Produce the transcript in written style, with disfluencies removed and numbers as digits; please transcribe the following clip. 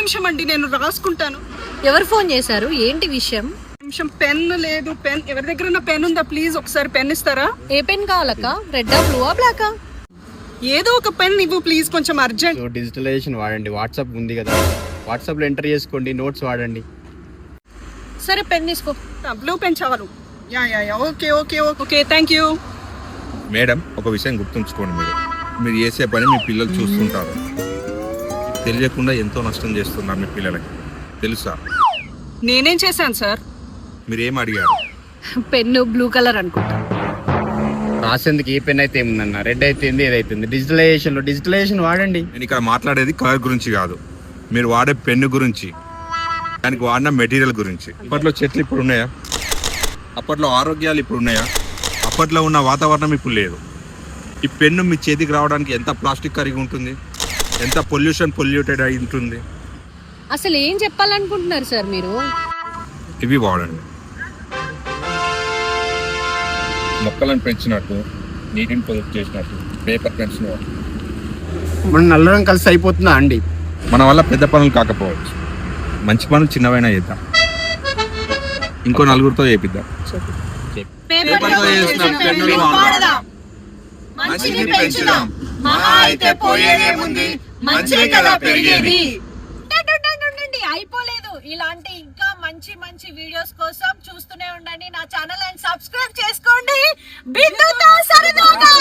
నిమిషం అండి, నేను రాసుకుంటాను. ఎవరు ఫోన్ చేశారు? ఏంటి విషయం? నిమిషం. పెన్ లేదు. పెన్ ఎవరి దగ్గర పెన్ ఉందా? ప్లీజ్ ఒకసారి పెన్ ఇస్తారా? A pen కావాలక్క? రెడ్డా, బ్లూవా, బ్లాకా? ఏదో ఒక పెన్ ఇవ్వు ప్లీజ్, కొంచెం అర్జెంట్. డిజిటలైజేషన్ వాడండి. వాట్సాప్ ఉంది కదా, వాట్సాప్లో ఎంటర్ చేసుకోండి, నోట్స్ వాడండి. సరే పెన్ తీసుకో. బ్లూ పెన్ చాలు. Yeah yeah yeah, okay okay okay, thank you. Madam, ఒక విషయం గుర్తుంచుకోండి, మీరు చేసే పని మీ పిల్లలు చూస్తుంటారు. తెలియకుండా ఎంతో నష్టం చేస్తున్నారు మీ పిల్లలకి, తెలుసా? నేనేం చేశాను సార్? మీరేం అడిగారు? పెన్ను బ్లూ కలర్ అనుకుంటా. రాసేందుకు ఏ పెన్ అయితే ఏముందన్న, రెడ్ అయితే ఏదైతుంది. డిజిటలైజేషన్ వాడండి. నేను ఇక్కడ మాట్లాడేది కలర్ గురించి కాదు, మీరు వాడే పెన్ను గురించి, దానికి వాడిన మెటీరియల్ గురించి. అప్పట్లో చెట్లు ఇప్పుడు ఉన్నాయా? అప్పట్లో ఆరోగ్యాలు ఇప్పుడు ఉన్నాయా? అప్పట్లో ఉన్న వాతావరణం ఇప్పుడు లేదు. ఈ పెన్ను మీ చేతికి రావడానికి ఎంత ప్లాస్టిక్ కరిగి ఉంటుంది, ఎంత పొల్యూటెడ్ అయి ఉంటుంది. అసలు ఏం చెప్పాలనుకుంటున్నారు సార్ మీరు? ఇవి వాడండి. మొక్కలను పెంచినట్టు, నీటిని పొదుపు చేసినట్టు పేపర్ పెన్స్ మనం నల్లరం కలిసి అయిపోతుందా అండి? మన వల్ల పెద్ద పనులు కాకపోవచ్చు, మంచి పనులు చిన్నవైనా చేద్దాం, ఇంకో నలుగురితో చేపిద్దాం. పేపర్తో చేసిన పెన్నులు వాడదాం, మంచిని పెంచుదాం. మహా అయితే పోయేదేముంది, మంచే కదా పెరిగేది. అయిపోలేదు. ఇలాంటి ఇంకా మంచి మంచి వీడియోస్ కోసం చూస్తూనే ఉండండి నా ఛానల్ అండ్ సబ్స్క్రైబ్ చేసుకోండి. బిందుతో సరదాగా.